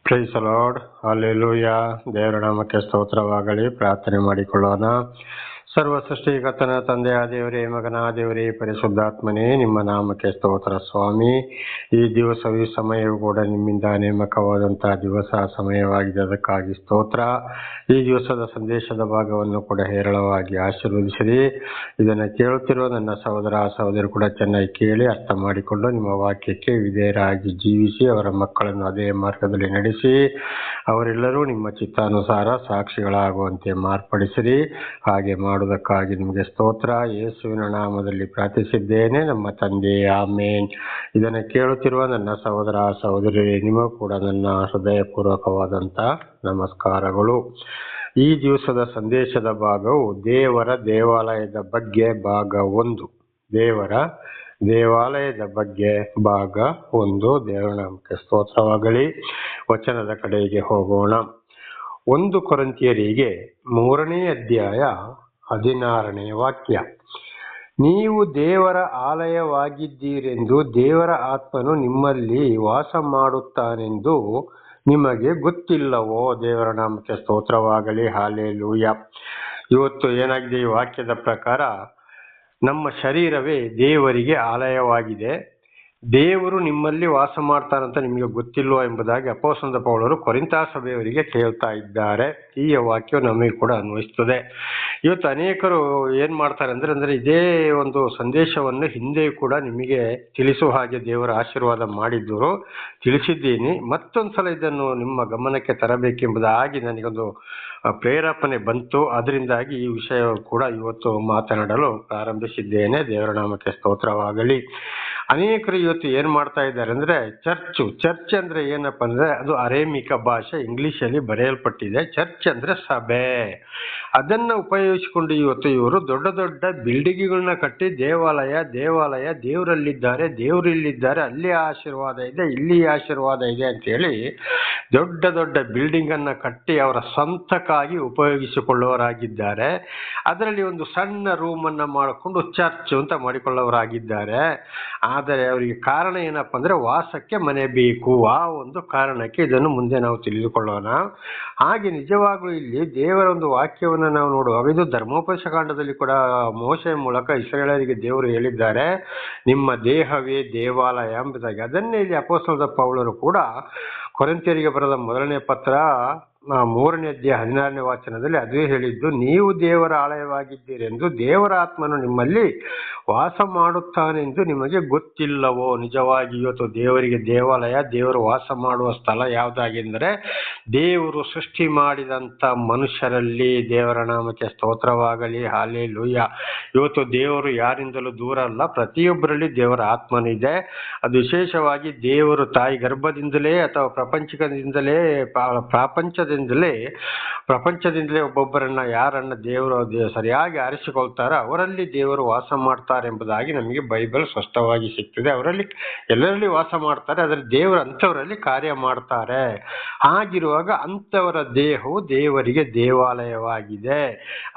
Price the lord, hallelujah. ದೇವರ ನಾಮಕ್ಕೆ ಸ್ತೋತ್ರವಾಗಲಿ. ಪ್ರಾರ್ಥನೆ ಮಾಡಿಕೊಳ್ಳೋಣ. ಸರ್ವ ಸೃಷ್ಟಿಕರ್ತನ ತಂದೆಯ ದೇವರೇ, ಮಗನ ದೇವರೇ, ಪರಿಶುದ್ಧಾತ್ಮನೇ, ನಿಮ್ಮ ನಾಮಕ್ಕೆ ಸ್ತೋತ್ರ ಸ್ವಾಮಿ. ಈ ದಿವಸವೂ ಸಮಯವೂ ಕೂಡ ನಿಮ್ಮಿಂದ ನೇಮಕವಾದಂತಹ ದಿವಸ ಸಮಯವಾಗಿದೆ, ಅದಕ್ಕಾಗಿ ಸ್ತೋತ್ರ. ಈ ದಿವಸದ ಸಂದೇಶದ ಭಾಗವನ್ನು ಕೂಡ ಹೇರಳವಾಗಿ ಆಶೀರ್ವದಿಸಿರಿ. ಇದನ್ನು ಕೇಳುತ್ತಿರುವ ನನ್ನ ಸಹೋದರ ಸಹೋದರಿ ಕೂಡ ಚೆನ್ನಾಗಿ ಕೇಳಿ ಅರ್ಥ ಮಾಡಿಕೊಂಡು ನಿಮ್ಮ ವಾಕ್ಯಕ್ಕೆ ವಿಧೇಯರಾಗಿ ಜೀವಿಸಿ ಅವರ ಮಕ್ಕಳನ್ನು ಅದೇ ಮಾರ್ಗದಲ್ಲಿ ನಡೆಸಿ ಅವರೆಲ್ಲರೂ ನಿಮ್ಮ ಚಿತ್ತಾನುಸಾರ ಸಾಕ್ಷಿಗಳಾಗುವಂತೆ ಮಾರ್ಪಡಿಸಿರಿ. ಹಾಗೆ ಮಾಡುವುದಕ್ಕಾಗಿ ನಿಮಗೆ ಸ್ತೋತ್ರ. ಯೇಸುವಿನ ನಾಮದಲ್ಲಿ ಪ್ರಾರ್ಥಿಸಿದ್ದೇನೆ ನಮ್ಮ ತಂದೆ, ಆಮೇನ್. ಇದನ್ನು ಕೇಳುತ್ತಿರುವ ನನ್ನ ಸಹೋದರ ಸಹೋದರಿ ನಿಮಗೂ ಕೂಡ ನನ್ನ ಹೃದಯಪೂರ್ವಕವಾದಂಥ ನಮಸ್ಕಾರಗಳು. ಈ ದಿವಸದ ಸಂದೇಶದ ಭಾಗವು ದೇವರ ದೇವಾಲಯದ ಬಗ್ಗೆ ಭಾಗ 1. ದೇವರ ದೇವಾಲಯದ ಬಗ್ಗೆ ಭಾಗ 1. ದೇವರ ನಾಮಕ್ಕೆ ಸ್ತೋತ್ರವಾಗಲಿ. ವಚನದ ಕಡೆಗೆ ಹೋಗೋಣ. 1 ಕೊರಿಂಥಿಯರಿಗೆ 3ನೇ ಅಧ್ಯಾಯ 16ನೇ ವಾಕ್ಯ. ನೀವು ದೇವರ ಆಲಯವಾಗಿದ್ದೀರೆಂದು ದೇವರ ಆತ್ಮನು ನಿಮ್ಮಲ್ಲಿ ವಾಸ ಮಾಡುತ್ತಾನೆಂದು ನಿಮಗೆ ಗೊತ್ತಿಲ್ಲವೋ? ದೇವರ ನಾಮಕ್ಕೆ ಸ್ತೋತ್ರವಾಗಲಿ. ಹಲ್ಲೆಲೂಯಾ. ಇವತ್ತು ಏನಾಗಿದೆ, ಈ ವಾಕ್ಯದ ಪ್ರಕಾರ ನಮ್ಮ ಶರೀರವೇ ದೇವರಿಗೆ ಆಲಯವಾಗಿದೆ. ದೇವರು ನಿಮ್ಮಲ್ಲಿ ವಾಸ ಮಾಡ್ತಾರಂತ ನಿಮಗೆ ಗೊತ್ತಿಲ್ವೋ ಎಂಬುದಾಗಿ ಅಪೊಸ್ತಲನಾದ ಪೌಲರು ಕೊರಿಂಥ ಸಭೆಯವರಿಗೆ ಕೇಳ್ತಾ ಇದ್ದಾರೆ. ಈ ವಾಕ್ಯವು ನಮಗೆ ಕೂಡ ಅನ್ವಯಿಸ್ತದೆ. ಇವತ್ತು ಅನೇಕರು ಏನ್ ಮಾಡ್ತಾರೆ ಅಂದ್ರೆ ಇದೇ ಒಂದು ಸಂದೇಶವನ್ನು ಹಿಂದೆ ಕೂಡ ನಿಮಗೆ ತಿಳಿಸುವ ಹಾಗೆ ದೇವರ ಆಶೀರ್ವಾದ ಮಾಡಿದ್ದರು, ತಿಳಿಸಿದ್ದೀನಿ. ಮತ್ತೊಂದ್ಸಲ ಇದನ್ನು ನಿಮ್ಮ ಗಮನಕ್ಕೆ ತರಬೇಕೆಂಬುದಾಗಿ ನನಗೊಂದು ಪ್ರೇರೇಪಣೆ ಬಂತು. ಅದರಿಂದಾಗಿ ಈ ವಿಷಯ ಕೂಡ ಇವತ್ತು ಮಾತನಾಡಲು ಪ್ರಾರಂಭಿಸಿದ್ದೇನೆ. ದೇವರ ನಾಮಕ್ಕೆ ಸ್ತೋತ್ರವಾಗಲಿ. ಅನೇಕರು ಇವತ್ತು ಏನ್ ಮಾಡ್ತಾ ಇದ್ದಾರೆ ಅಂದ್ರೆ ಚರ್ಚ್ ಅಂದ್ರೆ ಏನಪ್ಪ ಅಂದ್ರೆ ಅದು ಅರೇಮಿಕ ಭಾಷೆ, ಇಂಗ್ಲಿಷಲ್ಲಿ ಬರೆಯಲ್ಪಟ್ಟಿದೆ. ಚರ್ಚ್ ಅಂದ್ರೆ ಸಭೆ. ಅದನ್ನ ಉಪಯೋಗಿಸಿಕೊಂಡು ಇವತ್ತು ಇವರು ದೊಡ್ಡ ದೊಡ್ಡ ಬಿಲ್ಡಿಂಗ್ಗಳನ್ನ ಕಟ್ಟಿ ದೇವಾಲಯ ದೇವರಲ್ಲಿದ್ದಾರೆ, ದೇವರು ಇಲ್ಲಿದ್ದಾರೆ, ಅಲ್ಲಿ ಆಶೀರ್ವಾದ ಇದೆ, ಇಲ್ಲಿ ಆಶೀರ್ವಾದ ಇದೆ ಅಂತ ಹೇಳಿ ದೊಡ್ಡ ದೊಡ್ಡ ಬಿಲ್ಡಿಂಗ್ ಅನ್ನ ಕಟ್ಟಿ ಅವರ ಸ್ವಂತಕ್ಕಾಗಿ ಉಪಯೋಗಿಸಿಕೊಳ್ಳುವವರಾಗಿದ್ದಾರೆ. ಅದರಲ್ಲಿ ಒಂದು ಸಣ್ಣ ರೂಮ್ ಅನ್ನ ಮಾಡಿಕೊಂಡು ಚರ್ಚ್ ಅಂತ ಮಾಡಿಕೊಳ್ಳುವವರಾಗಿದ್ದಾರೆ. ಆದರೆ ಅವರಿಗೆ ಕಾರಣ ಏನಪ್ಪ ಅಂದ್ರೆ ವಾಸಕ್ಕೆ ಮನೆ ಬೇಕು. ಆ ಒಂದು ಕಾರಣಕ್ಕೆ ಇದನ್ನು ಮುಂದೆ ನಾವು ತಿಳಿದುಕೊಳ್ಳೋಣ. ಹಾಗೆ ನಿಜವಾಗ್ಲೂ ಇಲ್ಲಿ ದೇವರ ಒಂದು ವಾಕ್ಯವನ್ನು ನಾವು ನೋಡುವಾಗ ಇದು ಧರ್ಮೋಪದೇಶ ಕಾಂಡದಲ್ಲಿ ಕೂಡ ಮೋಶೆಯ ಮೂಲಕ ಇಸ್ರಾಯೇಲರಿಗೆ ದೇವರು ಹೇಳಿದ್ದಾರೆ, ನಿಮ್ಮ ದೇಹವೇ ದೇವಾಲಯ ಎಂಬುದಾಗಿ. ಅದನ್ನೇ ಇಲ್ಲಿ ಅಪೊಸ್ತಲನಾದ ಪೌಲರು ಕೂಡ ಕೊರಿಂಥಿಯರಿಗೆ ಬರೆದ 1ನೇ ಪತ್ರ 3ನೇ ಅಧ್ಯಾಯ 16ನೇ ವಚನದಲ್ಲಿ ಅದೇ ಹೇಳಿದ್ದು, ನೀವು ದೇವರ ಆಲಯವಾಗಿದ್ದೀರೆಂದು ದೇವರ ಆತ್ಮನು ನಿಮ್ಮಲ್ಲಿ ವಾಸ ಮಾಡುತ್ತಾನೆಂದು ನಿಮಗೆ ಗೊತ್ತಿಲ್ಲವೋ? ನಿಜವಾಗಿ ಇವತ್ತು ದೇವರಿಗೆ ದೇವಾಲಯ, ದೇವರು ವಾಸ ಮಾಡುವ ಸ್ಥಳ ಯಾವುದಾಗೆಂದರೆ ದೇವರು ಸೃಷ್ಟಿ ಮಾಡಿದಂಥ ಮನುಷ್ಯರಲ್ಲಿ. ದೇವರ ನಾಮಕ್ಕೆ ಸ್ತೋತ್ರವಾಗಲಿ. ಹಲ್ಲೆಲೂಯಾ. ಇವತ್ತು ದೇವರು ಯಾರಿಂದಲೂ ದೂರ ಅಲ್ಲ, ಪ್ರತಿಯೊಬ್ಬರಲ್ಲಿ ದೇವರ ಆತ್ಮನಿದೆ. ಅದು ವಿಶೇಷವಾಗಿ ದೇವರು ತಾಯಿ ಗರ್ಭದಿಂದಲೇ ಅಥವಾ ಪ್ರಪಂಚದಿಂದಲೇ ಒಬ್ಬೊಬ್ಬರನ್ನ ಯಾರನ್ನ ದೇವರು ಸರಿಯಾಗಿ ಆರಿಸಿಕೊಳ್ತಾರೋ ಅವರಲ್ಲಿ ದೇವರು ವಾಸ ಮಾಡ್ತಾರೆ ಎಂಬುದಾಗಿ ನಮಗೆ ಬೈಬಲ್ ಸ್ಪಷ್ಟವಾಗಿ ಸಿಗ್ತದೆ. ಎಲ್ಲರಲ್ಲಿ ವಾಸ ಮಾಡ್ತಾರೆ, ಅದರಲ್ಲಿ ದೇವರು ಅಂಥವರಲ್ಲಿ ಕಾರ್ಯ ಮಾಡ್ತಾರೆ. ಹಾಗಿರುವಾಗ ಅಂಥವರ ದೇಹವು ದೇವರಿಗೆ ದೇವಾಲಯವಾಗಿದೆ.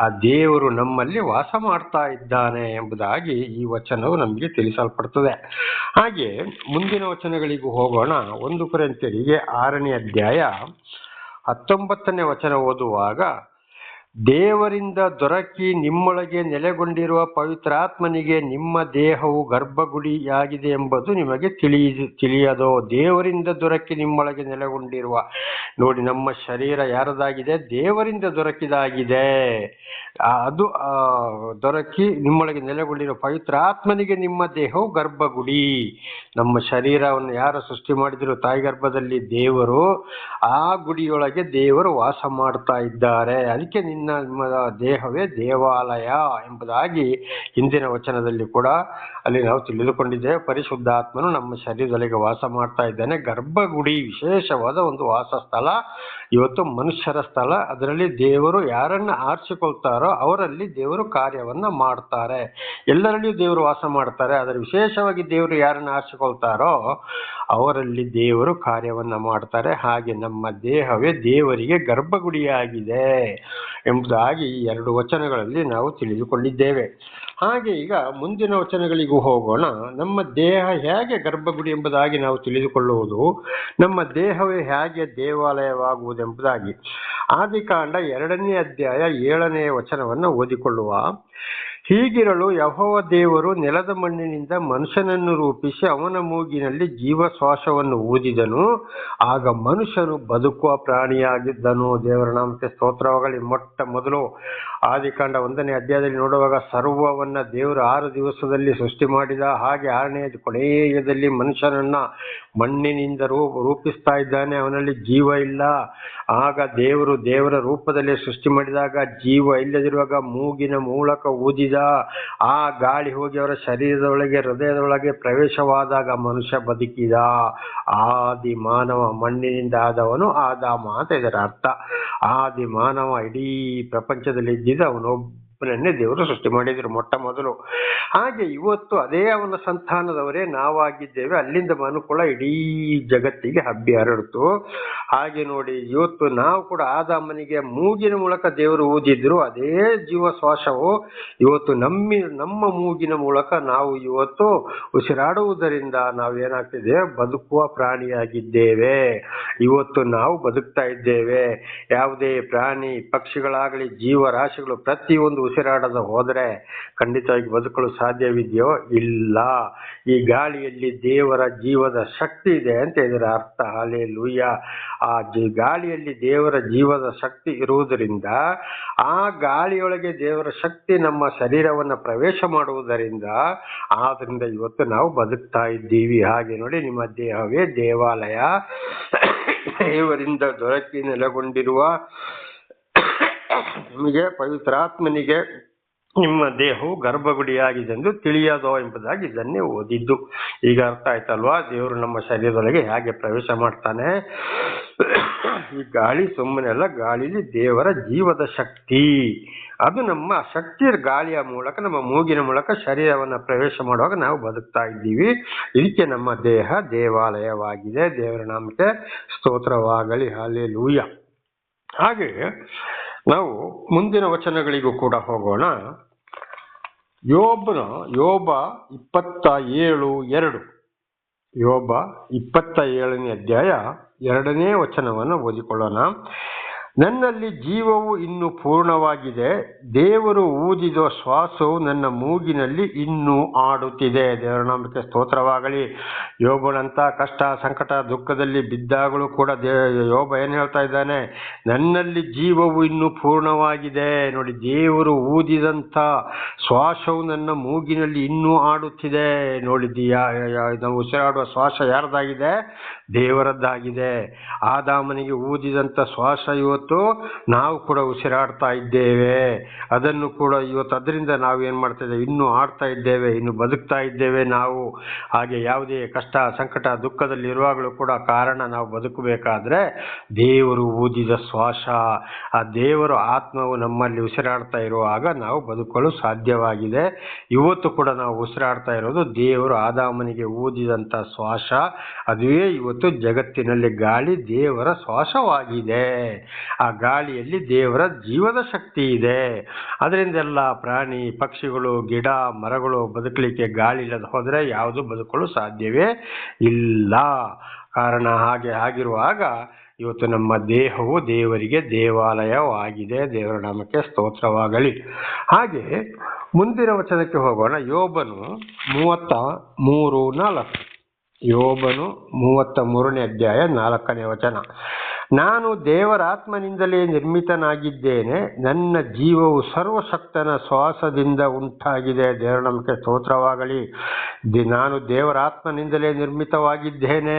ಆ ದೇವರು ನಮ್ಮಲ್ಲಿ ವಾಸ ಮಾಡ್ತಾ ಇದ್ದಾನೆ ಎಂಬುದಾಗಿ ಈ ವಚನವು ನಮಗೆ ತಿಳಿಸಲ್ಪಡ್ತದೆ. ಹಾಗೆ ಮುಂದಿನ ವಚನಗಳಿಗೂ ಹೋಗೋಣ. 1 ಕೊರಿಂಥಿಯರಿಗೆ 6ನೇ ಅಧ್ಯಾಯ 19ನೇ ವಚನ ಓದುವಾಗ, ದೇವರಿಂದ ದೊರಕಿ ನಿಮ್ಮೊಳಗೆ ನೆಲೆಗೊಂಡಿರುವ ಪವಿತ್ರಾತ್ಮನಿಗೆ ನಿಮ್ಮ ದೇಹವು ಗರ್ಭಗುಡಿಯಾಗಿದೆ ಎಂಬುದು ನಿಮಗೆ ತಿಳಿಯದೋ? ದೇವರಿಂದ ದೊರಕಿ ನಿಮ್ಮೊಳಗೆ ನೆಲೆಗೊಂಡಿರುವ, ನೋಡಿ, ನಮ್ಮ ಶರೀರ ಯಾರದಾಗಿದೆ? ದೇವರಿಂದ ದೊರಕಿದಾಗಿದೆ. ಅದು ದೊರಕಿ ನಿಮ್ಮೊಳಗೆ ನೆಲೆಗೊಂಡಿರುವ ಪವಿತ್ರಾತ್ಮನಿಗೆ ನಿಮ್ಮ ದೇಹವು ಗರ್ಭಗುಡಿ. ನಮ್ಮ ಶರೀರವನ್ನು ಯಾರು ಸೃಷ್ಟಿ ಮಾಡಿದ್ರು? ತಾಯಿ ಗರ್ಭದಲ್ಲಿ ದೇವರು. ಆ ಗುಡಿಯೊಳಗೆ ದೇವರು ವಾಸ ಮಾಡ್ತಾ ಇದ್ದಾರೆ. ಅದಕ್ಕೆ ನಿಮ್ಮ ದೇಹವೇ ದೇವಾಲಯ ಎಂಬುದಾಗಿ ಹಿಂದಿನ ವಚನದಲ್ಲಿ ಕೂಡ ಅಲ್ಲಿ ನಾವು ತಿಳಿದುಕೊಂಡಿದ್ದೇವೆ. ಪರಿಶುದ್ಧಾತ್ಮನು ನಮ್ಮ ಶರೀರದೊಳಗೆ ವಾಸ ಮಾಡ್ತಾ ಇದ್ದಾನೆ. ಗರ್ಭಗುಡಿ ವಿಶೇಷವಾದ ಒಂದು ವಾಸ ಸ್ಥಳ, ಇವತ್ತು ಮನುಷ್ಯರ ಸ್ಥಳ. ಅದರಲ್ಲಿ ದೇವರು ಯಾರನ್ನ ಆರಿಸಿಕೊಳ್ತಾರೋ ಅವರಲ್ಲಿ ದೇವರು ಕಾರ್ಯವನ್ನ ಮಾಡ್ತಾರೆ. ಎಲ್ಲರಲ್ಲಿಯೂ ದೇವರು ವಾಸ ಮಾಡ್ತಾರೆ. ಅದರ ವಿಶೇಷವಾಗಿ ದೇವರು ಯಾರನ್ನ ಆರಿಸಿಕೊಳ್ತಾರೋ ಅವರಲ್ಲಿ ದೇವರು ಕಾರ್ಯವನ್ನು ಮಾಡ್ತಾರೆ. ಹಾಗೆ ನಮ್ಮ ದೇಹವೇ ದೇವರಿಗೆ ಗರ್ಭಗುಡಿಯಾಗಿದೆ ಎಂಬುದಾಗಿ ಈ 2 ವಚನಗಳಲ್ಲಿ ನಾವು ತಿಳಿದುಕೊಂಡಿದ್ದೇವೆ. ಹಾಗೆ ಈಗ ಮುಂದಿನ ವಚನಗಳಿಗೂ ಹೋಗೋಣ. ನಮ್ಮ ದೇಹ ಹೇಗೆ ಗರ್ಭಗುಡಿ ಎಂಬುದಾಗಿ ನಾವು ತಿಳಿದುಕೊಳ್ಳುವುದು, ನಮ್ಮ ದೇಹವೇ ಹೇಗೆ ದೇವಾಲಯವಾಗುವುದೆಂಬುದಾಗಿ ಆದಿಕಾಂಡ 2ನೇ ಅಧ್ಯಾಯ 7ನೇ ವಚನವನ್ನು ಓದಿಕೊಳ್ಳುವ. ಹೀಗಿರಲು ಯೆಹೋವ ದೇವರು ನೆಲದ ಮಣ್ಣಿನಿಂದ ಮನುಷ್ಯನನ್ನು ರೂಪಿಸಿ ಅವನ ಮೂಗಿನಲ್ಲಿ ಜೀವಶ್ವಾಸವನ್ನು ಊದಿದನು, ಆಗ ಮನುಷ್ಯನು ಬದುಕುವ ಪ್ರಾಣಿಯಾಗಿದ್ದನು. ದೇವರ ನಾಮಕ್ಕೆ ಸ್ತೋತ್ರವಾಗಲಿ. ಮೊಟ್ಟ ಮೊದಲು ಆದಿಕಾಂಡ 1ನೇ ಅಧ್ಯಾಯದಲ್ಲಿ ನೋಡುವಾಗ ಸರ್ವವನ್ನ ದೇವರು 6 ದಿವಸದಲ್ಲಿ ಸೃಷ್ಟಿ ಮಾಡಿದ. ಹಾಗೆ 6ನೇ ಕೊನೆಯದಲ್ಲಿ ಮನುಷ್ಯನನ್ನ ಮಣ್ಣಿನಿಂದ ರೂಪಿಸ್ತಾ ಇದ್ದಾನೆ. ಅವನಲ್ಲಿ ಜೀವ ಇಲ್ಲ. ಆಗ ದೇವರ ರೂಪದಲ್ಲಿ ಸೃಷ್ಟಿ ಮಾಡಿದಾಗ ಜೀವ ಇಲ್ಲದಿರುವಾಗ ಮೂಗಿನ ಮೂಲಕ ಊದಿದ. ಆ ಗಾಳಿ ಹೋಗಿ ಅವರ ಶರೀರದೊಳಗೆ ಹೃದಯದೊಳಗೆ ಪ್ರವೇಶವಾದಾಗ ಮನುಷ್ಯ ಬದುಕಿದ. ಆದಿ ಮಾನವ ಮಣ್ಣಿನಿಂದ ಆದವನು ಆದಾಮ ಅಂತ ಇದರ ಅರ್ಥ. ಆದಿ ಮಾನವ ಇಡೀ ಪ್ರಪಂಚದಲ್ಲಿ ಇದ್ದಿದ್ದು ಅವನೊಬ್ಬನನ್ನೇ ದೇವರು ಸೃಷ್ಟಿ ಮಾಡಿದ್ರು ಮೊಟ್ಟ ಮೊದಲು. ಹಾಗೆ ಇವತ್ತು ಅದೇ ಅವನ ಸಂತಾನದವರೇ ನಾವಾಗಿದ್ದೇವೆ. ಅಲ್ಲಿಂದ ಮನುಕುಲ ಇಡೀ ಜಗತ್ತಿಗೆ ಹಬ್ಬಿ ಹರಡಿತು. ಹಾಗೆ ನೋಡಿ, ಇವತ್ತು ನಾವು ಕೂಡ ಆದಾಮನಿಗೆ ಮೂಗಿನ ಮೂಲಕ ದೇವರು ಊದಿದ್ರು. ಅದೇ ಜೀವ ಶ್ವಾಸವು ಇವತ್ತು ನಮ್ಮ ಮೂಗಿನ ಮೂಲಕ ನಾವು ಇವತ್ತು ಉಸಿರಾಡುವುದರಿಂದ ನಾವೇನಾಗ್ತಿದ್ದೇವೆ, ಬದುಕುವ ಪ್ರಾಣಿಯಾಗಿದ್ದೇವೆ. ಇವತ್ತು ನಾವು ಬದುಕ್ತಾ ಇದ್ದೇವೆ. ಯಾವುದೇ ಪ್ರಾಣಿ ಪಕ್ಷಿಗಳಾಗಲಿ ಜೀವರಾಶಿಗಳು ಪ್ರತಿಯೊಂದು ಉಸಿರಾಡದ ಹೋದರೆ ಖಂಡಿತವಾಗಿ ಬದುಕಲು ಸಾಧ್ಯವಿದೆಯೋ? ಇಲ್ಲ. ಈ ಗಾಳಿಯಲ್ಲಿ ದೇವರ ಜೀವದ ಶಕ್ತಿ ಇದೆ ಅಂತ ಇದರ ಅರ್ಥ. ಹಲ್ಲೆಲೂಯಾ. ಆ ಗಾಳಿಯಲ್ಲಿ ದೇವರ ಜೀವದ ಶಕ್ತಿ ಇರುವುದರಿಂದ, ಆ ಗಾಳಿಯೊಳಗೆ ದೇವರ ಶಕ್ತಿ ನಮ್ಮ ಶರೀರವನ್ನು ಪ್ರವೇಶ ಮಾಡುವುದರಿಂದ, ಆದ್ರಿಂದ ಇವತ್ತು ನಾವು ಬದುಕ್ತಾ ಇದ್ದೀವಿ. ಹಾಗೆ ನೋಡಿ, ನಿಮ್ಮ ದೇಹವೇ ದೇವಾಲಯ. ದೇವರಿಂದ ದೊರಕಿ ನೆಲೆಗೊಂಡಿರುವ ನಿಮಗೆ ಪವಿತ್ರಾತ್ಮನಿಗೆ ನಿಮ್ಮ ದೇಹವು ಗರ್ಭಗುಡಿಯಾಗಿದೆ ಎಂದು ತಿಳಿಯದೋ ಎಂಬುದಾಗಿ ಇದನ್ನೇ ಓದಿದ್ದು. ಈಗ ಅರ್ಥ ಆಯ್ತಲ್ವಾ? ದೇವರು ನಮ್ಮ ಶರೀರದೊಳಗೆ ಹೇಗೆ ಪ್ರವೇಶ ಮಾಡ್ತಾನೆ. ಈ ಗಾಳಿ ಸುಮ್ಮನೆ ಅಲ್ಲ, ಗಾಳಿಲಿ ದೇವರ ಜೀವದ ಶಕ್ತಿ. ಅದು ನಮ್ಮ ಶಕ್ತಿಯ ಗಾಳಿಯ ಮೂಲಕ, ನಮ್ಮ ಮೂಗಿನ ಮೂಲಕ ಶರೀರವನ್ನು ಪ್ರವೇಶ ಮಾಡುವಾಗ ನಾವು ಬದುಕ್ತಾ ಇದ್ದೀವಿ. ಇದಕ್ಕೆ ನಮ್ಮ ದೇಹ ದೇವಾಲಯವಾಗಿದೆ. ದೇವರ ನಾಮಕ್ಕೆ ಸ್ತೋತ್ರವಾಗಲಿ. ಹಲ್ಲೆಲೂಯಾ. ಹಾಗೆ ನಾವು ಮುಂದಿನ ವಚನಗಳಿಗೂ ಕೂಡ ಹೋಗೋಣ. ಯೋಬ 27:2. ಯೋಬ 27ನೇ ಅಧ್ಯಾಯ 2ನೇ ವಚನವನ್ನು ಓದಿಕೊಳ್ಳೋಣ. ನನ್ನಲ್ಲಿ ಜೀವವು ಇನ್ನೂ ಪೂರ್ಣವಾಗಿದೆ, ದೇವರು ಊದಿದ ಶ್ವಾಸವು ನನ್ನ ಮೂಗಿನಲ್ಲಿ ಇನ್ನೂ ಆಡುತ್ತಿದೆ. ದೇವರ ನಾಮಕ್ಕೆ ಸ್ತೋತ್ರವಾಗಲಿ. ಯೋಬನಂತ ಕಷ್ಟ ಸಂಕಟ ದುಃಖದಲ್ಲಿ ಬಿದ್ದಾಗಲೂ ಕೂಡ ಯೋಬ ಏನು ಹೇಳ್ತಾ ಇದ್ದಾನೆ? ನನ್ನಲ್ಲಿ ಜೀವವು ಇನ್ನೂ ಪೂರ್ಣವಾಗಿದೆ. ನೋಡಿ, ದೇವರು ಊದಿದಂಥ ಶ್ವಾಸವು ನನ್ನ ಮೂಗಿನಲ್ಲಿ ಇನ್ನೂ ಆಡುತ್ತಿದೆ. ನೋಡಿದ್ದೀಯಾ? ನಾವು ಉಸಿರಾಡುವ ಶ್ವಾಸ ಯಾರದಾಗಿದೆ? ದೇವರದ್ದಾಗಿದೆ. ಆದಾಮನಿಗೆ ಊದಿದಂಥ ಶ್ವಾಸ ಇವತ್ತು ನಾವು ಕೂಡ ಉಸಿರಾಡ್ತಾ ಇದ್ದೇವೆ. ಅದನ್ನು ಕೂಡ ಇವತ್ತು ಅದರಿಂದ ನಾವು ಏನು ಮಾಡ್ತಾ ಇದ್ದೇವೆ? ಇನ್ನೂ ಆಡ್ತಾ ಇದ್ದೇವೆ, ಇನ್ನು ಬದುಕ್ತಾ ಇದ್ದೇವೆ ನಾವು. ಹಾಗೆ ಯಾವುದೇ ಕಷ್ಟ ಸಂಕಟ ದುಃಖದಲ್ಲಿ ಇರುವಾಗಲೂ ಕೂಡ ಕಾರಣ ನಾವು ಬದುಕಬೇಕಾದ್ರೆ ದೇವರು ಊದಿದ ಶ್ವಾಸ, ಆ ದೇವರ ಆತ್ಮವು ನಮ್ಮಲ್ಲಿ ಉಸಿರಾಡ್ತಾ ಇರುವಾಗ ನಾವು ಬದುಕಲು ಸಾಧ್ಯವಾಗಿದೆ. ಇವತ್ತು ಕೂಡ ನಾವು ಉಸಿರಾಡ್ತಾ ಇರೋದು ದೇವರು ಆದಾಮನಿಗೆ ಊದಿದಂಥ ಶ್ವಾಸ. ಅದುವೇ ಇವತ್ತು ಜಗತ್ತಿನಲ್ಲಿ ಗಾಳಿ ದೇವರ ಶ್ವಾಸವಾಗಿದೆ. ಆ ಗಾಳಿಯಲ್ಲಿ ದೇವರ ಜೀವದ ಶಕ್ತಿ ಇದೆ. ಅದರಿಂದೆಲ್ಲ ಪ್ರಾಣಿ ಪಕ್ಷಿಗಳು ಗಿಡ ಮರಗಳು ಬದುಕಲಿಕ್ಕೆ ಗಾಳಿ ಇಲ್ಲದ ಹೋದರೆ ಯಾವುದು ಬದುಕಲು ಸಾಧ್ಯವೇ ಇಲ್ಲ. ಕಾರಣ ಆಗಿರುವಾಗ ಇವತ್ತು ನಮ್ಮ ದೇಹವು ದೇವರಿಗೆ ದೇವಾಲಯವಾಗಿದೆ. ದೇವರ ನಾಮಕ್ಕೆ ಸ್ತೋತ್ರವಾಗಲಿ. ಹಾಗೆ ಮುಂದಿನ ವಚನಕ್ಕೆ ಹೋಗೋಣ. ಯೋಬನು 33:4. ಯೋಬನು 33ನೇ ಅಧ್ಯಾಯ 4ನೇ ವಚನ. ನಾನು ದೇವರಾತ್ಮನಿಂದಲೇ ನಿರ್ಮಿತನಾಗಿದ್ದೇನೆ, ನನ್ನ ಜೀವವು ಸರ್ವಶಕ್ತನ ಶ್ವಾಸದಿಂದ ಉಂಟಾಗಿದೆ. ದೇವರ ನಮಗೆ ಸ್ತೋತ್ರವಾಗಲಿ. ನಾನು ದೇವರಾತ್ಮನಿಂದಲೇ ನಿರ್ಮಿತವಾಗಿದ್ದೇನೆ.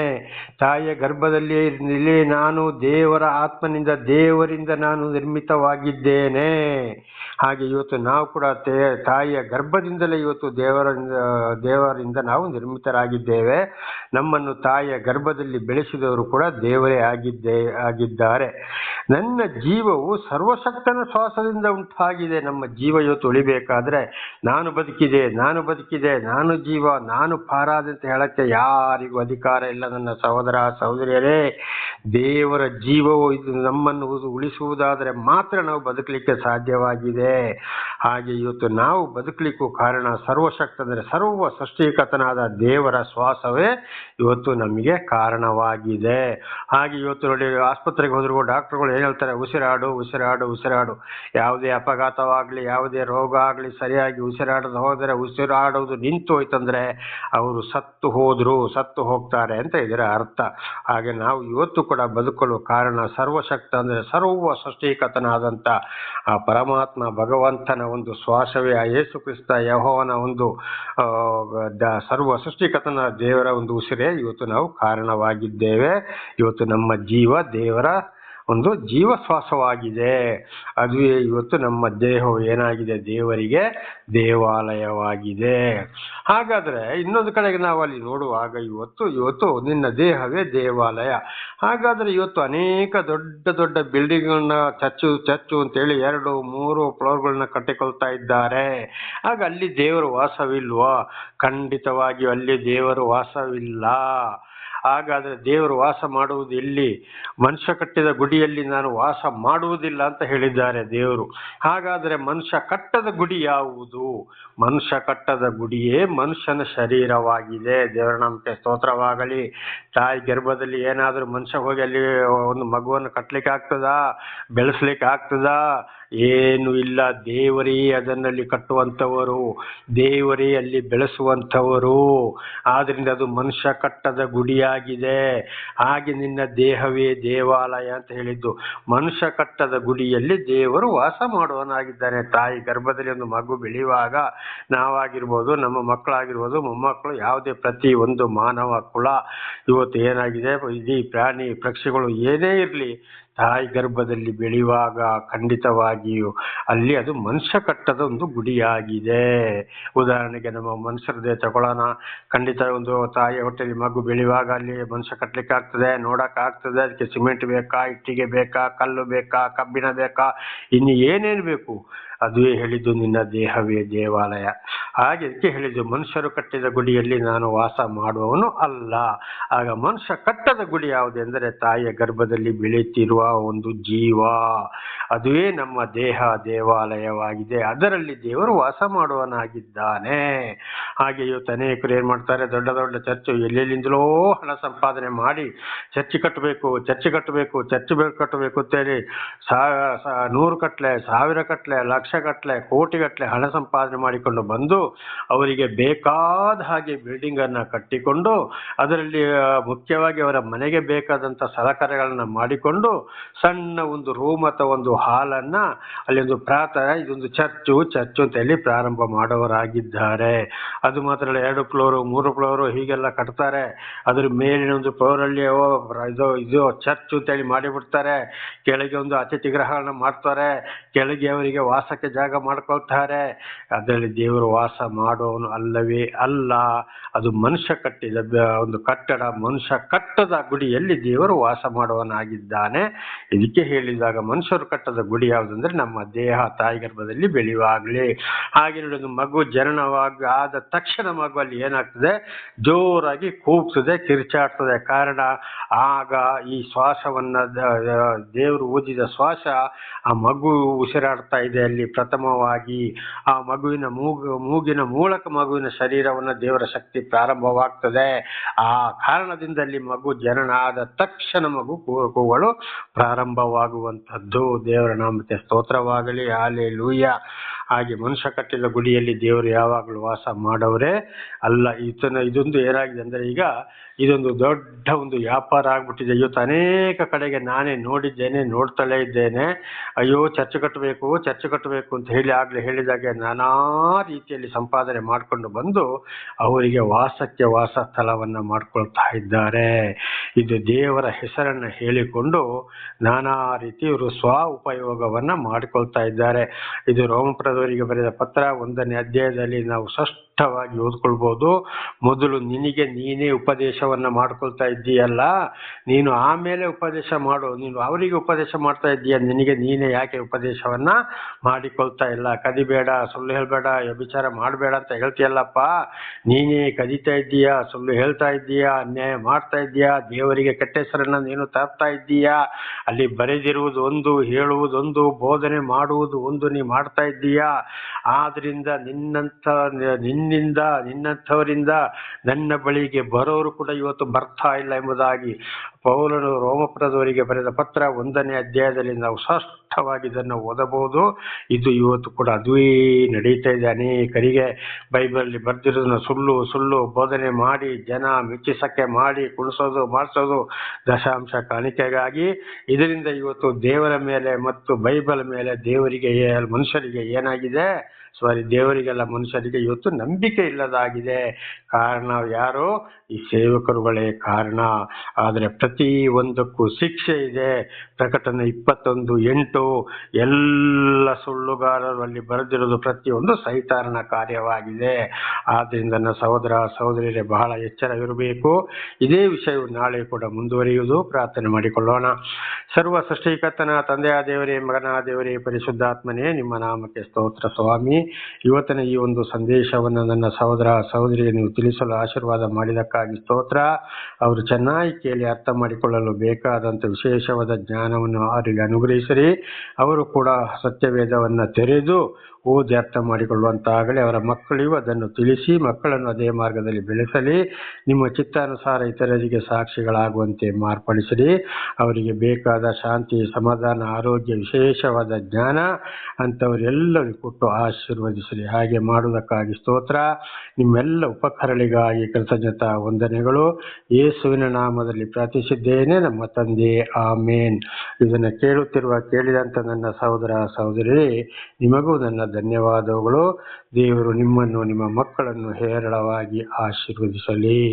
ತಾಯಿಯ ಗರ್ಭದಲ್ಲಿ ನಾನು ದೇವರ ಆತ್ಮನಿಂದ ದೇವರಿಂದ ನಾನು ನಿರ್ಮಿತವಾಗಿದ್ದೇನೆ. ಹಾಗೆ ಇವತ್ತು ನಾವು ಕೂಡ ತಾಯಿಯ ಗರ್ಭದಿಂದಲೇ ಇವತ್ತು ದೇವರಿಂದ ನಾವು ನಿರ್ಮಿತರಾಗಿದ್ದೇವೆ. ನಮ್ಮನ್ನು ತಾಯಿಯ ಗರ್ಭದಲ್ಲಿ ಬೆಳೆಸಿದವರು ಕೂಡ ದೇವರೇ ಆಗಿದ್ದಾರೆ. ನನ್ನ ಜೀವವು ಸರ್ವಶಕ್ತನ ಶ್ವಾಸದಿಂದ ಉಂಟಾಗಿದೆ. ನಮ್ಮ ಜೀವ ಇವತ್ತು ಉಳಿಬೇಕಾದ್ರೆ ನಾನು ಬದುಕಿದೆ, ನಾನು ಜೀವ, ನಾನು ಪಾರಾದೆ ಅಂತ ಹೇಳಕ್ಕೆ ಯಾರಿಗೂ ಅಧಿಕಾರ ಇಲ್ಲ. ನನ್ನ ಸಹೋದರ ಸಹೋದರಿಯರೇ, ದೇವರ ಜೀವವು ಇದು ನಮ್ಮನ್ನು ಉಳಿಸುವುದಾದರೆ ಮಾತ್ರ ನಾವು ಬದುಕಲಿಕ್ಕೆ ಸಾಧ್ಯವಾಗಿದೆ. ಹಾಗೆ ಇವತ್ತು ನಾವು ಬದುಕಲಿಕ್ಕೂ ಕಾರಣ ಸರ್ವಶಕ್ತ ಅಂದರೆ ಸರ್ವ ಸೃಷ್ಟಿಕರ್ತನಾದ ದೇವರ ಶ್ವಾಸವೇ ಇವತ್ತು ನಮಗೆ ಕಾರಣವಾಗಿದೆ. ಹಾಗೆ ಇವತ್ತು ನೋಡಿ, ಆಸ್ಪತ್ರೆಗೆ ಹೋದ್ರು ಡಾಕ್ಟರ್ಗಳು ಏನು ಹೇಳ್ತಾರೆ? ಉಸಿರಾಡು ಉಸಿರಾಡು ಉಸಿರಾಡು. ಯಾವುದೇ ಅಪಘಾತವಾಗಲಿ, ಯಾವುದೇ ರೋಗ ಆಗಲಿ, ಸರಿಯಾಗಿ ಉಸಿರಾಡದ ಹೋದರೆ, ಉಸಿರಾಡೋದು ನಿಂತು ಹೋಯ್ತಂದ್ರೆ ಅವರು ಸತ್ತು ಹೋಗ್ತಾರೆ ಅಂತ ಇದರ ಅರ್ಥ. ಹಾಗೆ ನಾವು ಇವತ್ತು ಕೂಡ ಬದುಕಲು ಕಾರಣ ಸರ್ವಶಕ್ತ ಅಂದರೆ ಸರ್ವ ಸೃಷ್ಟಿಕರ್ತನಾದಂಥ ಆ ಪರಮಾತ್ಮ ಭಗವಂತನ ಒಂದು ಶ್ವಾಸವೇ, ಆ ಯೇಸು ಕ್ರಿಸ್ತ ಯೆಹೋವನ ಒಂದು ಸರ್ವ ಸೃಷ್ಟಿಕರ್ತನ ದೇವರ ಒಂದು ಉಸಿರೇ ಇವತ್ತು ನಾವು ಕಾರಣವಾಗಿದ್ದೇವೆ. ಇವತ್ತು ನಮ್ಮ ಜೀವ ದೇವರ ಒಂದು ಜೀವ ಶ್ವಾಸವಾಗಿದೆ. ಅದುವೇ ಇವತ್ತು ನಮ್ಮ ದೇಹವು ಏನಾಗಿದೆ? ದೇವರಿಗೆ ದೇವಾಲಯವಾಗಿದೆ. ಹಾಗಾದ್ರೆ ಇನ್ನೊಂದು ಕಡೆಗೆ ನಾವು ಅಲ್ಲಿ ನೋಡುವಾಗ ಇವತ್ತು ನಿನ್ನ ದೇಹವೇ ದೇವಾಲಯ. ಹಾಗಾದ್ರೆ ಇವತ್ತು ಅನೇಕ ದೊಡ್ಡ ದೊಡ್ಡ ಬಿಲ್ಡಿಂಗ್ಗಳನ್ನ ಚರ್ಚು ಅಂತೇಳಿ 2-3 ಫ್ಲೋರ್ಗಳನ್ನ ಕಟ್ಟಿಕೊಳ್ತಾ ಇದ್ದಾರೆ. ಆಗ ಅಲ್ಲಿ ದೇವರ ವಾಸವಿಲ್ವಾ? ಖಂಡಿತವಾಗಿಯೂ ಅಲ್ಲಿ ದೇವರ ವಾಸವಿಲ್ಲ. ಹಾಗಾದ್ರೆ ದೇವರು ವಾಸ ಮಾಡುವುದು ಎಲ್ಲಿ? ಮನುಷ್ಯ ಕಟ್ಟಿದ ಗುಡಿಯಲ್ಲಿ ನಾನು ವಾಸ ಮಾಡುವುದಿಲ್ಲ ಅಂತ ಹೇಳಿದ್ದಾರೆ ದೇವರು. ಹಾಗಾದ್ರೆ ಮನುಷ್ಯ ಕಟ್ಟದ ಗುಡಿ ಯಾವುದು? ಮನುಷ್ಯ ಕಟ್ಟದ ಗುಡಿಯೇ ಮನುಷ್ಯನ ಶರೀರವಾಗಿದೆ. ದೇವರ ನಾಮಕ್ಕೆ ಸ್ತೋತ್ರವಾಗಲಿ. ತಾಯಿ ಗರ್ಭದಲ್ಲಿ ಏನಾದರೂ ಮನುಷ್ಯ ಹೋಗಿ ಅಲ್ಲಿ ಒಂದು ಮಗುವನ್ನು ಕಟ್ಟಲಿಕ್ಕೆ ಆಗ್ತದಾ? ಬೆಳೆಸ್ಲಿಕ್ಕೆ ಆಗ್ತದಾ? ಏನು ಇಲ್ಲ. ದೇವರೇ ಅದನ್ನಲ್ಲಿ ಕಟ್ಟುವಂಥವರು, ದೇವರೇ ಅಲ್ಲಿ ಬೆಳೆಸುವಂಥವರು. ಆದ್ರಿಂದ ಅದು ಮನುಷ್ಯ ಕಟ್ಟದ ಗುಡಿಯಾಗಿದೆ. ಹಾಗೆ ನಿನ್ನ ದೇಹವೇ ದೇವಾಲಯ ಅಂತ ಹೇಳಿದ್ದು. ಮನುಷ್ಯ ಕಟ್ಟದ ಗುಡಿಯಲ್ಲಿ ದೇವರು ವಾಸ ಮಾಡುವನಾಗಿದ್ದಾನೆ. ತಾಯಿ ಗರ್ಭದಲ್ಲಿ ಒಂದು ಮಗು ಬೆಳೆಯುವಾಗ ನಾವಾಗಿರ್ಬೋದು, ನಮ್ಮ ಮಕ್ಕಳಾಗಿರ್ಬೋದು, ಮೊಮ್ಮಕ್ಕಳು, ಯಾವುದೇ ಪ್ರತಿ ಒಂದು ಮಾನವ ಕುಲ ಇವತ್ತು ಏನಾಗಿದೆ? ಇಡೀ ಪ್ರಾಣಿ ಪಕ್ಷಿಗಳು ಏನೇ ಇರಲಿ, ತಾಯಿ ಗರ್ಭದಲ್ಲಿ ಬೆಳೆಯುವಾಗ ಖಂಡಿತವಾಗಿಯೂ ಅಲ್ಲಿ ಅದು ಮನುಷ್ಯ ಕಟ್ಟದ ಒಂದು ಗುಡಿಯಾಗಿದೆ. ಉದಾಹರಣೆಗೆ ನಮ್ಮ ಮನುಷ್ಯರದೇ ತಗೊಳ್ಳೋಣ. ಖಂಡಿತ ಒಂದು ತಾಯಿ ಹೊಟ್ಟೆಯಲ್ಲಿ ಮಗು ಬೆಳೆಯುವಾಗ ಅಲ್ಲಿ ಮನುಷ್ಯ ಕಟ್ಟಲಿಕ್ಕೆ ಆಗ್ತದೆ, ನೋಡೋಕ್ಕಾಗ್ತದೆ. ಅದಕ್ಕೆ ಸಿಮೆಂಟ್ ಬೇಕಾ, ಇಟ್ಟಿಗೆ ಬೇಕಾ, ಕಲ್ಲು ಬೇಕಾ, ಕಬ್ಬಿಣ ಬೇಕಾ, ಇನ್ನು ಏನೇನು ಬೇಕು? ಅದುವೇ ಹೇಳಿದ್ದು ನಿನ್ನ ದೇಹವೇ ದೇವಾಲಯ. ಹಾಗೆ ಅದಕ್ಕೆ ಹೇಳಿದ್ದು ಮನುಷ್ಯರು ಕಟ್ಟಿದ ಗುಡಿಯಲ್ಲಿ ನಾನು ವಾಸ ಮಾಡುವವನು ಅಲ್ಲ. ಆಗ ಮನುಷ್ಯ ಕಟ್ಟದ ಗುಡಿ ಯಾವುದೆಂದರೆ ತಾಯಿಯ ಗರ್ಭದಲ್ಲಿ ಬೆಳೆಯುತ್ತಿರುವ ಒಂದು ಜೀವ, ಅದುವೇ ನಮ್ಮ ದೇಹ ದೇವಾಲಯವಾಗಿದೆ. ಅದರಲ್ಲಿ ದೇವರು ವಾಸ ಮಾಡುವನಾಗಿದ್ದಾನೆ. ಹಾಗೆ ಇವತ್ತು ಅನೇಕರು ಏನು ಮಾಡ್ತಾರೆ? ದೊಡ್ಡ ದೊಡ್ಡ ಚರ್ಚು ಎಲ್ಲೆಲ್ಲಿಂದಲೋ ಹಣ ಸಂಪಾದನೆ ಮಾಡಿ ಚರ್ಚ್ ಕಟ್ಟಬೇಕು ಅಂತೇಳಿ 100 ಕಟ್ಲೆ, 1000 ಕಟ್ಲೆ, ಲಕ್ಷ ಗಟ್ಟಲೆ, ಕೋಟಿಗಟ್ಟಲೆ ಹಣ ಸಂಪಾದನೆ ಮಾಡಿಕೊಂಡು ಬಂದು ಅವರಿಗೆ ಬೇಕಾದ ಹಾಗೆ ಬಿಲ್ಡಿಂಗ್ ಅನ್ನ ಕಟ್ಟಿಕೊಂಡು ಅದರಲ್ಲಿ ಮುಖ್ಯವಾಗಿ ಅವರ ಮನೆಗೆ ಬೇಕಾದಂತ ಸಲಕರಣೆಗಳನ್ನ ಮಾಡಿಕೊಂಡು ಸಣ್ಣ ಒಂದು ರೂಮ್ ಅಥವಾ ಒಂದು ಹಾಲ್ ಅನ್ನ ಅಲ್ಲಿ ಒಂದು ಪ್ರಾರ್ಥನೆ, ಇದೊಂದು ಚರ್ಚು ಅಂತ ಹೇಳಿ ಪ್ರಾರಂಭ ಮಾಡೋರಾಗಿದ್ದಾರೆ. ಅದು ಮಾತ್ರ ಅಲ್ಲ, 2 ಫ್ಲೋರು 3 ಫ್ಲೋರು ಹೀಗೆಲ್ಲ ಕಟ್ತಾರೆ. ಅದ್ರ ಮೇಲಿನ ಒಂದು ಫ್ಲೋರ್ ಅಲ್ಲಿ ಇದು ಚರ್ಚ್ ಅಂತ ಹೇಳಿ ಮಾಡಿಬಿಡ್ತಾರೆ. ಕೆಳಗೆ ಒಂದು ಅತಿಥಿ ಗೃಹಗಳನ್ನ ಮಾಡ್ತಾರೆ, ಕೆಳಗೆ ಅವರಿಗೆ ವಾಸಕ್ಕೆ ಜಾಗ ಮಾಡ್ಕೊಳ್ತಾರೆ. ಅದರಲ್ಲಿ ದೇವರು ವಾಸ ಮಾಡೋನು ಅಲ್ಲವೇ ಅಲ್ಲ. ಅದು ಮನುಷ್ಯ ಕಟ್ಟಿದ ಒಂದು ಕಟ್ಟಡ, ಮನುಷ್ಯ ಕಟ್ಟದ ಗುಡಿಯಲ್ಲಿ ದೇವರು ವಾಸ ಮಾಡುವನಾಗಿದ್ದಾನೆ. ಇದಕ್ಕೆ ಹೇಳಿದಾಗ ಮನುಷ್ಯರು ಕಟ್ಟದ ಗುಡಿ ಯಾವುದಂದ್ರೆ ನಮ್ಮ ದೇಹ ತಾಯಿ ಗರ್ಭದಲ್ಲಿ ಬೆಳೆಯುವಾಗಲೇ. ಹಾಗೆ ನೋಡಿ, ಒಂದು ಮಗು ಜನನವಾಗಿ ಆದ ತಕ್ಷಣ ಮಗು ಅಲ್ಲಿ ಏನಾಗ್ತದೆ? ಜೋರಾಗಿ ಕೂಗ್ತದೆ, ಕಿರ್ಚಾಡ್ತದೆ. ಕಾರಣ ಆಗ ಈ ಶ್ವಾಸವನ್ನ ದೇವರು ಊದಿದ ಶ್ವಾಸ ಆ ಮಗು ಉಸಿರಾಡ್ತಾ ಇದೆ. ಅಲ್ಲಿ ಪ್ರಥಮವಾಗಿ ಆ ಮಗುವಿನ ಮೂಗಿನ ಮೂಲಕ ಮಗುವಿನ ಶರೀರವನ್ನು ದೇವರ ಶಕ್ತಿ ಪ್ರಾರಂಭವಾಗ್ತದೆ. ಆ ಕಾರಣದಿಂದಲ್ಲಿ ಮಗು ಜನನ ಆದ ತಕ್ಷಣ ಮಗು ಕೂಗಲು ಪ್ರಾರಂಭವಾಗುವಂಥದ್ದು. ದೇವರ ನಾಮಕ್ಕೆ ಸ್ತೋತ್ರವಾಗಲಿ. ಹಲ್ಲೆಲೂಯಾ. ಹಾಗೆ ಮನುಷ್ಯ ಕಟ್ಟಿದ ಗುಡಿಯಲ್ಲಿ ದೇವರು ಯಾವಾಗಲೂ ವಾಸ ಮಾಡವರೇ ಅಲ್ಲ. ಇದೊಂದು ಏನಾಗಿದೆ ಅಂದರೆ ಈಗ ಇದೊಂದು ದೊಡ್ಡ ಒಂದು ವ್ಯಾಪಾರ ಆಗ್ಬಿಟ್ಟಿದೆ. ಇವತ್ತು ಅನೇಕ ಕಡೆಗೆ ನಾನೇ ನೋಡಿದ್ದೇನೆ, ನೋಡ್ತಲೇ ಇದ್ದೇನೆ. ಅಯ್ಯೋ ಚರ್ಚ್ ಕಟ್ಟಬೇಕು ಅಂತ ಹೇಳಿದಾಗೆ ನಾನಾ ರೀತಿಯಲ್ಲಿ ಸಂಪಾದನೆ ಮಾಡಿಕೊಂಡು ಬಂದು ಅವರಿಗೆ ವಾಸಕ್ಕೆ ವಾಸ ಸ್ಥಳವನ್ನ ಮಾಡ್ಕೊಳ್ತಾ ಇದ್ದಾರೆ. ಇದು ದೇವರ ಹೆಸರನ್ನ ಹೇಳಿಕೊಂಡು ನಾನಾ ರೀತಿ ಇವರು ಸ್ವ ಉಪಯೋಗವನ್ನ ಮಾಡಿಕೊಳ್ತಾ ಇದ್ದಾರೆ. ಇದು ರೋಮಪುರದವರಿಗೆ ಬರೆದ ಪತ್ರ 1ನೇ ಅಧ್ಯಾಯದಲ್ಲಿ ನಾವು ಸ್ಪಷ್ಟವಾಗಿ ಓದ್ಕೊಳ್ಬೋದು. ಮೊದಲು ನಿನಗೆ ನೀನೇ ಉಪದೇಶವನ್ನ ಮಾಡ್ಕೊಳ್ತಾ ಇದ್ದೀಯಲ್ಲ, ನೀನು ಆಮೇಲೆ ಉಪದೇಶ ಮಾಡು. ನೀನು ಅವರಿಗೆ ಉಪದೇಶ ಮಾಡ್ತಾ ಇದ್ದೀಯ, ನಿನಗೆ ನೀನೇ ಯಾಕೆ ಉಪದೇಶವನ್ನ ಮಾಡಿಕೊಳ್ತಾ ಇಲ್ಲ? ಕದಿಬೇಡ, ಸುಳ್ಳು ಹೇಳ್ಬೇಡ, ವ್ಯಭಿಚಾರ ಮಾಡಬೇಡ ಅಂತ ಹೇಳ್ತೀಯಲ್ಲಪ್ಪ, ನೀನೇ ಕದಿತಾ ಇದ್ದೀಯಾ, ಸುಳ್ಳು ಹೇಳ್ತಾ ಇದ್ದೀಯಾ, ಅನ್ಯಾಯ ಮಾಡ್ತಾ ಇದ್ದೀಯಾ, ದೇವರಿಗೆ ಕೆಟ್ಟ ಹೆಸರನ್ನ ನೀನು ತರ್ತಾ ಇದ್ದೀಯಾ. ಅಲ್ಲಿ ಬರೆದಿರುವುದು ಒಂದು, ಹೇಳುವುದೊಂದು, ಬೋಧನೆ ಮಾಡುವುದು ಒಂದು, ನೀ ಮಾಡ್ತಾ ಇದ್ದೀಯಾ. ಆದ್ರಿಂದ ನಿನ್ನಂಥವರಿಂದ ನನ್ನ ಬಳಿಗೆ ಬರೋರು ಕೂಡ ಇವತ್ತು ಬರ್ತಾ ಇಲ್ಲ ಎಂಬುದಾಗಿ ಪೌಲನು ರೋಮಪುರದವರಿಗೆ ಬರೆದ ಪತ್ರ 1ನೇ ಅಧ್ಯಾಯದಲ್ಲಿ ನಾವು ಸ್ಪಷ್ಟವಾಗಿ ಇದನ್ನು ಓದಬಹುದು. ಇದು ಇವತ್ತು ಕೂಡ ಅದುವೇ ನಡೀತಾ ಇದೆ. ಅನೇಕರಿಗೆ ಬೈಬಲ್ ಬರ್ದಿರೋದನ್ನ ಸುಳ್ಳು ಬೋಧನೆ ಮಾಡಿ ಜನ ಮೆಚ್ಚಿಸಕ್ಕೆ ಮಾಡಿ ಕುಣಿಸೋದು ಮಾಡಿಸೋದು ದಶಾಂಶ ಕಾಣಿಕೆಗಾಗಿ. ಇದರಿಂದ ಇವತ್ತು ದೇವರ ಮೇಲೆ ಮತ್ತು ಬೈಬಲ್ ಮೇಲೆ ಮನುಷ್ಯರಿಗೆ ಏನಾಗಿದೆ, ದೇವರಿಗೆಲ್ಲ ಮನುಷ್ಯರಿಗೆ ಇವತ್ತು ನಂಬಿಕೆ ಇಲ್ಲದಾಗಿದೆ. ಕಾರಣ ಯಾರು? ಈ ಸೇವಕರುಗಳೇ ಕಾರಣ. ಆದರೆ ಪ್ರತಿ ಒಂದಕ್ಕೂ ಶಿಕ್ಷೆ ಇದೆ. ಪ್ರಕಟಣೆ 21:8 ಎಲ್ಲ ಸುಳ್ಳುಗಾರರು ಅಲ್ಲಿ ಬರೆದಿರೋದು ಪ್ರತಿಯೊಂದು ಸೈತಾನನ ಕಾರ್ಯವಾಗಿದೆ. ಆದ್ರಿಂದ ನನ್ನ ಸಹೋದರ ಸಹೋದರಿಯರೇ, ಬಹಳ ಎಚ್ಚರವಿರಬೇಕು. ಇದೇ ವಿಷಯವು ನಾಳೆ ಕೂಡ ಮುಂದುವರಿಯುವುದು. ಪ್ರಾರ್ಥನೆ ಮಾಡಿಕೊಳ್ಳೋಣ. ಸರ್ವ ಸೃಷ್ಟಿಕರ್ತನ ತಂದೆಯ ದೇವರೇ, ಮಗನ ದೇವರೇ, ಪರಿಶುದ್ಧಾತ್ಮನೇ, ನಿಮ್ಮ ನಾಮಕ್ಕೆ ಸ್ತೋತ್ರ ಸ್ವಾಮಿ. ಇವತ್ತಿನ ಈ ಒಂದು ಸಂದೇಶವನ್ನು ನನ್ನ ಸಹೋದರ ಸಹೋದರಿಗೆ ನೀವು ತಿಳಿಸಲು ಆಶೀರ್ವಾದ ಮಾಡಿದಕ್ಕಾಗಿ ಸ್ತೋತ್ರ. ಅವರು ಚೆನ್ನಾಗಿ ಕೇಳಿ ಅರ್ಥ ಮಾಡಿಕೊಳ್ಳಲು ಬೇಕಾದಂಥ ವಿಶೇಷವಾದ ಜ್ಞಾನವನ್ನು ಅವರಿಗೆ ಅನುಗ್ರಹಿಸಿರಿ. ಅವರು ಕೂಡ ಸತ್ಯವೇದವನ್ನು ತೆರೆದು ಓದಿ ಅರ್ಥ ಮಾಡಿಕೊಳ್ಳುವಂತಾಗಲಿ. ಅವರ ಮಕ್ಕಳಿಗೂ ಅದನ್ನು ತಿಳಿಸಿ ಮಕ್ಕಳನ್ನು ಅದೇ ಮಾರ್ಗದಲ್ಲಿ ಬೆಳೆಸಲಿ. ನಿಮ್ಮ ಚಿತ್ತಾನುಸಾರ ಇತರರಿಗೆ ಸಾಕ್ಷಿಗಳಾಗುವಂತೆ ಮಾರ್ಪಡಿಸಿರಿ. ಅವರಿಗೆ ಬೇಕಾದ ಶಾಂತಿ, ಸಮಾಧಾನ, ಆರೋಗ್ಯ, ವಿಶೇಷವಾದ ಜ್ಞಾನ ಅಂಥವರೆಲ್ಲರಿಗೂ ಕೊಟ್ಟು ಆಶೀರ್ವದಿಸಿರಿ. ಹಾಗೆ ಮಾಡುವುದಕ್ಕಾಗಿ ಸ್ತೋತ್ರ. ನಿಮ್ಮೆಲ್ಲ ಉಪಕಾರಗಳಿಗಾಗಿ ಕೃತಜ್ಞತಾ ವಂದನೆಗಳು. ಯೇಸುವಿನ ನಾಮದಲ್ಲಿ ಪ್ರಾರ್ಥಿಸಿದ್ದೇನೆ ನಮ್ಮ ತಂದೆ, ಆಮೇನ್. ಇದನ್ನು ಕೇಳಿದಂಥ ನನ್ನ ಸಹೋದರ ಸಹೋದರಿ, ನಿಮಗೂ ನನ್ನ ಧನ್ಯವಾದಗಳು. ದೇವರು ನಿಮ್ಮನ್ನು ನಿಮ್ಮ ಮಕ್ಕಳನ್ನು ಹೇರಳವಾಗಿ ಆಶೀರ್ವದಿಸಲಿ.